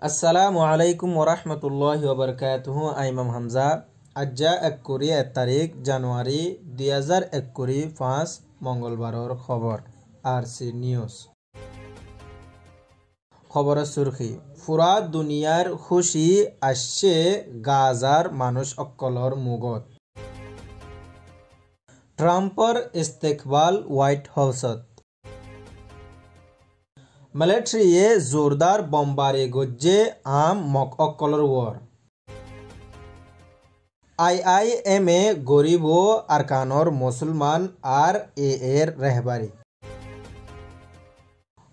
আসসালামু আলাইকুম ওরহমতুল্লাহি ওবরকাতুহু। আইমাম হামজা আজ্জা 1 তারিখ জানুয়ারি 2021 5 মঙ্গলবারর খবর আরসি নিউজ। খবরের সুরখি ফুরা দুনিয়ার খুশি আসছে গাজার মানুষ অক্কলর মুগত। ট্রাম্পর ইস্তেকবাল হোয়াইট হাউসত। মিলিটারিয়ে জোরদার বম্বারি গজ্জে আম মক অক্কলর ওর। IIM এ গরিব ও আরকানর মুসলমান আর এর রেহবারি।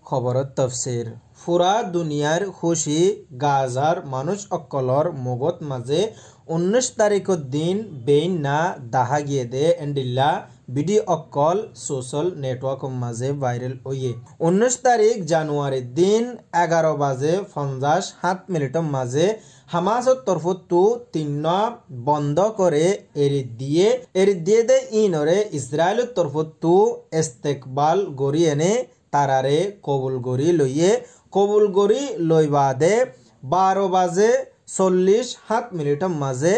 খবরত তফসির ফুরা দুনিয়ার খুশি গাজার মানুষ অক্কলর মুগত মাঝে 19 তারিখের দিন বেইন না দাহা গিয়ে দে এন্ডিল্লা ভিডিও অক্কল সোশ্যাল নেটওয়ার্ক মাঝে ভাইরাল হইয়ে 19 তারিখ জানুয়ারির দিন 11:50 মাঝে হামাসের তরফতো 3 বন্ধ করে এরি দিয়ে দে ইনরে ইসরায়েলের তরফতো ইস্তেকবাল গড়ি এনে তারারে কবুল গড়ি লইবাদে 12:40 মাঝে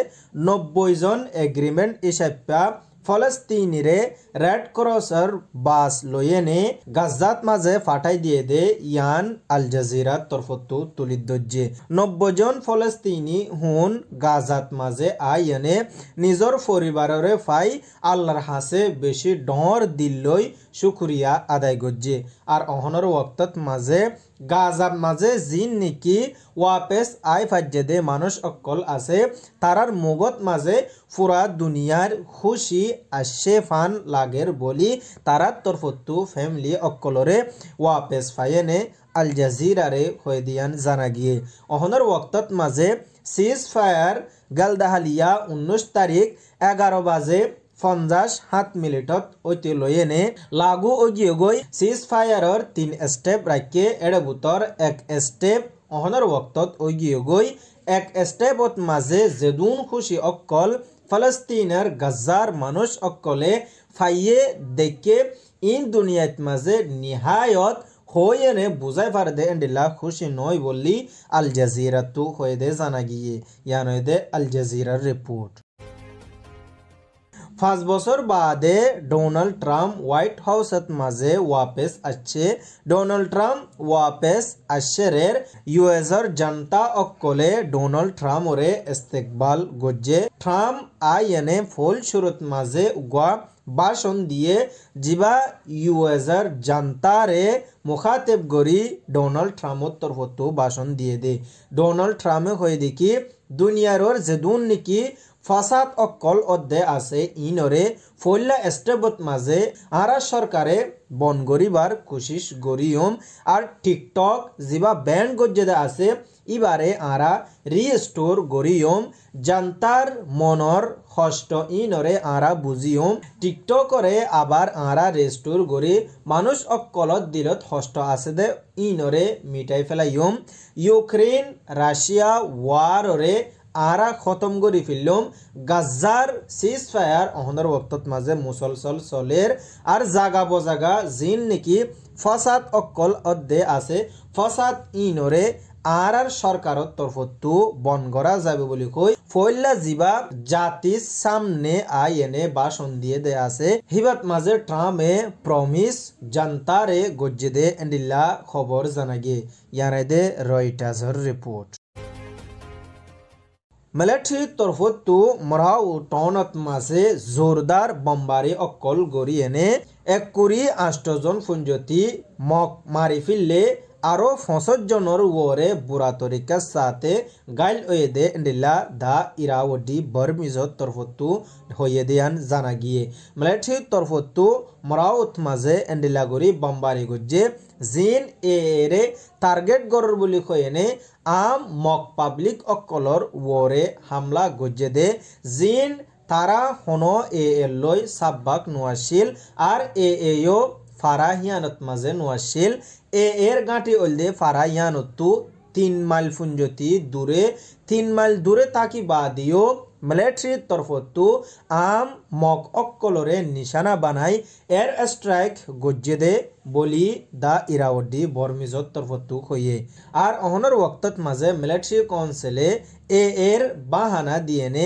90 জন এগ্রিমেন্ট হিসাবে ফলস্তিনিরে রেড ক্রসের বাস লইয়েনে গাজাত মাঝে ফাটাই দিয়ে দে ইয়ান আল জাজিরার তরফতো তুলি দজ্জে 90 জন ফলস্তিনি হুন গাজাত মাঝে আইয়ানে নিজর পরিবাররে ফাই আল্লাহর হাসে বেশি ডর দিল্লই শুক্রিয়া আদায় গজ্জে। আর অহনর ওয়াক্তত মাঝে গাজার মাঝে জিন নিকি ওয়াপেস আই ফাজ্জেদে মানুষ অক্কল আছে তারার মুগত মাঝে ফুরা দুনিয়ার খুশি আসে ফান লাগের বলি তারার তরফতো ফ্যামিলি অক্কলরে ওয়াপেস ফাইয়েনে আল জাজিরারে হয়ে দিয়ান জানা গিয়ে। অহনর ওয়াক্তত মাঝে সিজ ফায়ার গালদাহালিয়া 19 তারিখ 11:50 ওইতে লইয়েনে লাগু ওগিয়ে গই সিজ ফায়ারর 3 স্টেপ রাখে এড়ে বুতর 1 স্টেপ অহনর ওয়াক্তত ওগিয়ে গই 1 স্টেপত মাঝে জেদুন খুশি অক্কল ফলস্তিনের গাজার মানুষ অক্কলে ফাইয়ে দেখে ইন দুনিয়াত মাঝে নিহায়ত হইয়েনে বুঝাই পারে দে এন্ডিল্লা খুশি নয় বললি আল জাজিরা তো হয়ে দে জানা গিয়ে ইয়ান হয়ে দে আল জাজিরার রিপোর্ট। 5 বছর বাদে ডোনাল্ড ট্রাম্প হোয়াইট হাউসত মাঝে ওয়াপেস আসছে। ডোনাল্ড ট্রাম্প ওয়াপেস আসছের ইউএসর জনতা অক্কলে ডোনাল্ড ট্রাম্পরে ইস্তেকবাল গজ্জে। ট্রাম্প আইনে ফুল শুরুত মাঝে উগা ভাষণ দিয়ে জিবা ইউএসর জনতারে মুখাতেব গড়ি ডোনাল্ড ট্রাম্পর তরফতো ভাষণ দিয়ে দে। ডোনাল্ড ট্রাম্পে হয়ে দেখি দুনিয়ার যেদুন নাকি ফাসাদ অক্কল অধ্যে আছে ইনরে ফল্লা স্টেবত মাঝে আরা সরকারে বন গরিবার কোশিশ গরিয়ম আর টিকটক জিবা ব্যান্ড গজ্জেদে আছে ইবারে আরা রিস্টোর গরিয়ম জান্তার মনর হষ্ট ইনরে আরা বুঝিয়ম টিকটকরে আবার আরা রেস্টোর গরি মানুষ অক্কলত দিলত হষ্ট আছে দে ইনরে মিটাই ফেলাইয়ম ইউক্রেন রাশিয়া ওয়াররে আরা খতম করি ফেললাম গাজার সিজ ফায়ার অহনর ওয়াক্তত মাঝে মুসলসল চলের আর জাগা বজাগা জিন নাকি ফসাদ অক্কল অধ্যে আছে ফসাদ ইনরে আর সরকারের তরফতো বন করা যাবে বলি কই ফয়লা জিবা জাতির সামনে আইনে ভাষণ দিয়ে দে আছে হিবাত মাঝে ট্রাম্পে প্রমিস জনতারে গজ্জে দে এন্ডিল্লা খবর জানা গিয়ে ইয়ারে দে রয়টার্সের রিপোর্ট। মিলিটারির তরফতো মরাও টাউনত মাঝে জোরদার বম্বারি অক্কল গড়ি এনে 1 জন ফুঞ্জতি মক মারি ফিরলে আরো 65 জনের ওরে বুড়া তরিকার সাথে গাইল হয়ে দে এন্ডিল্লা দা ইরাওডি বর্মিজর তরফতো হয়ে দেয়ান জানা গিয়ে। মিলিটারির তরফতো মরাউত মাঝে এন্ডিল্লা গড়ি বম্বারি গজ্জে জিন এরে টার্গেট গড়র বলি কয়েনে আম মক পাবলিক অক্কলর ওরে হামলা গজ্জে দে জিন তারা হনো লই সাব্বাক নোয়াশিল আর এও ফারাহিয়ানত মাঝে নোয়াশিল এর গাঁটি ওলদে ফারাহিয়ানতো 3 মাইল ফুঞ্জতি দূরে 3 মাইল দূরে তাকি বাদিও মিলিটারির তরফতো আম মক অক্কলরে নিশানা বানাই এর স্ট্রাইক গজ্জে দে বলি দা ইরাওডি বর্মিজত তরফতু হইয়ে আর অহনর ওয়াক্তত মাঝে মিলিটারি কাউন্সিলে এর বাহানা দিয়েনে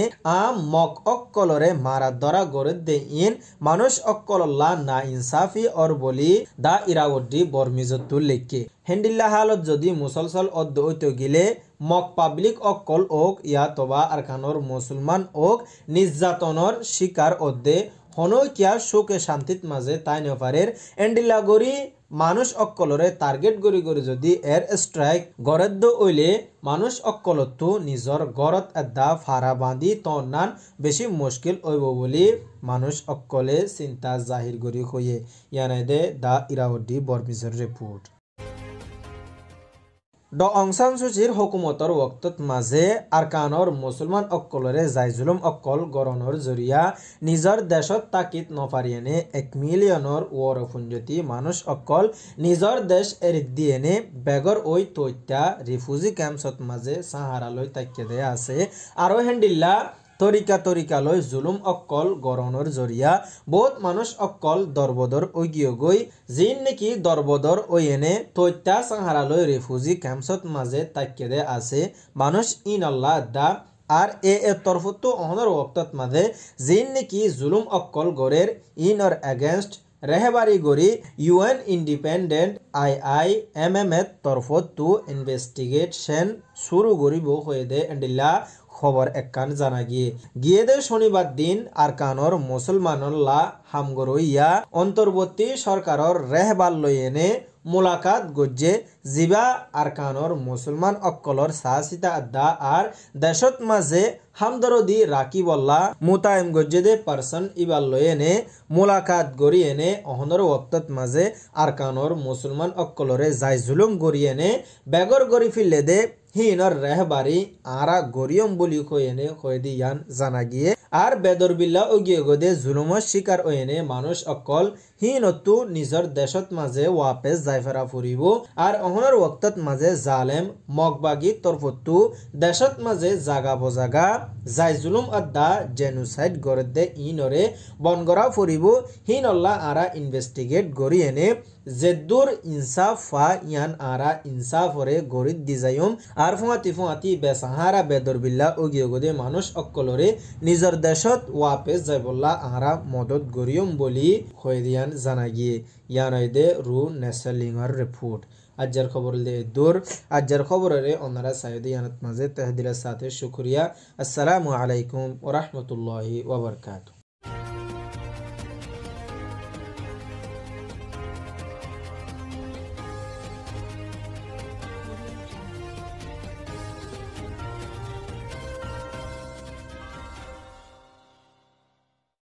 মক অক্কলরে মারা ধরা গড়ে দেইন মানুষ অক্কল্লা না ইনসাফি অর বলি দা ইরাওডি বর্মিজতু লেখকে হেন্ডিল্লা হালত যদি মুসলসল অদ্দ ঐত গিলে মক পাবলিক অক্কল ওক ইয়াতবা আরকানর মুসলমান ওক নির্যাতনর শিকার অদ্দে হনকিয়া শোকে শান্তিত মাঝে তাই নেপারের এন্ডিল্লা গড়ি মানুষ অক্কলরে টার্গেট গড়ি গড়ি যদি এর স্ট্রাইক গড়েদ্দ ওইলে মানুষ অক্কলতো নিজর গড়ত এদা ফারা বাঁধি তন্নান বেশি মুশকিল হইব বলি মানুষ অক্কলে চিন্তা জাহির গড়ি হইয়ে ইয়ানাই দে দা ইরাওডি বর্মিজর রিপোর্ট ড অং সান সুচির হুকুমতর ওয়াক্তত মাঝে আরকানর মুসলমান অক্কলরে জাইজুলুম অক্কল গরণর জরিয়া নিজর দেশত তাকিত নপারিয়েনে 1 মিলিয়নর ওরফুঞ্জতি মানুষ অক্কল নিজর দেশ এরিক দিয়েনে বেগর ওই তৈত্যা রিফিউজি ক্যাম্পসত মাঝে সাহারালৈ তাকিয়ে দেয়া আছে আরো হেন্ডিল্লা তরিকা লয় জুলুম অক্কল গরণর জরিয়া বহুত মানুষ অক্কল দরবদর ওগিয়ে গই জিন নাকি দরবদর ওয়েনে তৈত্যা সাহারালৈ রিফিউজি ক্যাম্পসত মাঝে তাকিয়ে দে আছে মানুষ ইনআল্লাহ দা আর এর তরফতো অহনর ওয়াক্তত মাঝে জিন নাকি জুলুম অক্কল গরের ইনর এগেনস্ট রেহবারি গরি ইউএন ইন্ডিপেন্ডেন্ট IIMM এর তরফতো ইনভেস্টিগেশন শুরু করিব হয়ে দে এন্ডিল্লা খবর একখান জানা গিয়ে দে শনিবার দিন আরকানর মুসলমানল্লা হামগরইয়া অন্তর্বর্তী সরকারর রেহবাল লইয়েনে মুলাকাত গজ্জে জিবা আরকানর মুসলমান অক্কলর সাহসিতা আড্ডা আর দেশত মাঝে হামদরদি রাকি বল্লা মুতায়েম গজ্জে দে পার্সন ইবাল লইয়েনে মুলাকাত গড়িয়েনে অহনর ওয়াক্তত মাঝে আরকানর মুসলমান অক্কলরে যাই জুলুম গড়িয়েনে বেগর গড়ি ফিরলে দে হিনর রেহবারি আরা গরিয়ম বলি কয়েনে কয়েদি ইয়ান জানা গিয়ে আর বেদর বিল্লা ওগিয়ে গদে জুলুমর শিকার ওয়েনে মানুষ অকল হিনতু নিজর দেশত মাঝে ওয়াপেস যাইফেরা ফুরিব আর অহনর ওয়াক্তত মাঝে জালেম মগবাগি তরফতু দেশত মাঝে জাগা বজাগা যাই জুলুম আড্ডা জেনুসাইড গড়ে দে ইনরে বনগরা ফুরিব হিনল্লা আরা ইনভেস্টিগেট গড়ি এনে জেদ্দুর ইনসাফ ফা ইয়ান আরা ইনসাফরে গড়িত দিজায়ুম আর ফুয়াতি বেসাহারা বেদর বিল্লা ওগিয়ে গদে মানুষ অকলরে নিজর দেশত ওয়াপেস যাইবল্লা আরা মদত গরিয়ম বলি হয়ে দিয়ান জানা গিয়ে ইয়ানদে রু নেসলিংর রিপোর্ট আজ্জার খবর দে দূর আজ্জার খবরে ওনারা সাইদি ইয়ানত মাঝে তহদিলের সাথে শুক্রিয়া আসসালামু আলাইকুম ওয়া রাহমাতুল্লাহি ওয়া বারাকাতুহু।